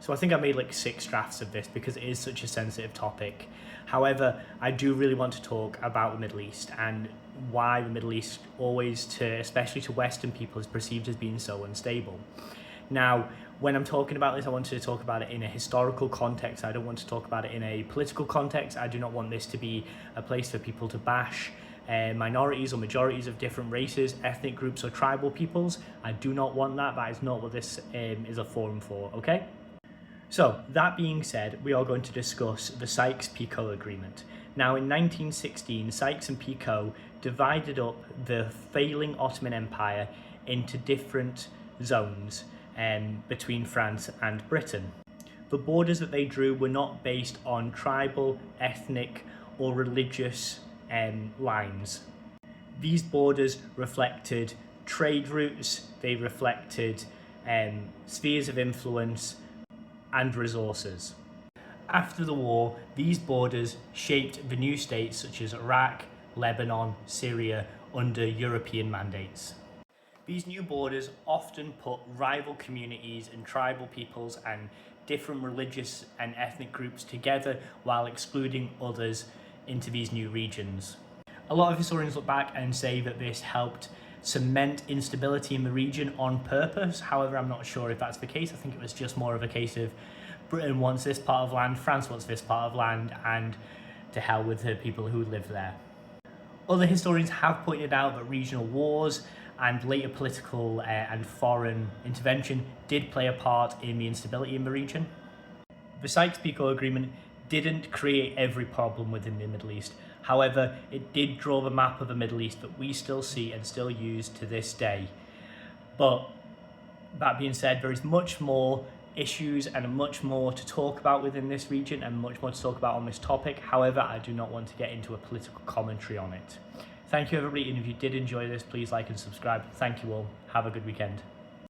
So I think I made like 6 drafts of this because it is such a sensitive topic. However, I do really want to talk about the Middle East and why the Middle East always, especially to Western people, is perceived as being so unstable. Now, when I'm talking about this, I wanted to talk about it in a historical context. I don't want to talk about it in a political context. I do not want this to be a place for people to bash minorities or majorities of different races, ethnic groups or tribal peoples. I do not want that. That is not what this is a forum for, okay? So, that being said, we are going to discuss the Sykes-Picot Agreement. Now, in 1916, Sykes and Picot divided up the failing Ottoman Empire into different zones between France and Britain. The borders that they drew were not based on tribal, ethnic, or religious lines. These borders reflected trade routes, they reflected spheres of influence, and resources. After the war, these borders shaped the new states such as Iraq, Lebanon, Syria under European mandates. These new borders often put rival communities and tribal peoples and different religious and ethnic groups together while excluding others into these new regions. A lot of historians look back and say that this helped cement instability in the region on purpose. However, I'm not sure if that's the case. I think it was just more of a case of Britain wants this part of land, France wants this part of land, and to hell with the people who live there. Other historians have pointed out that regional wars and later political and foreign intervention did play a part in the instability in the region. The Sykes-Picot Agreement didn't create every problem within the Middle East. However, it did draw the map of the Middle East that we still see and still use to this day. But that being said, there is much more issues and much more to talk about within this region and much more to talk about on this topic. However, I do not want to get into a political commentary on it. Thank you everybody, and if you did enjoy this, please like and subscribe. Thank you all. Have a good weekend.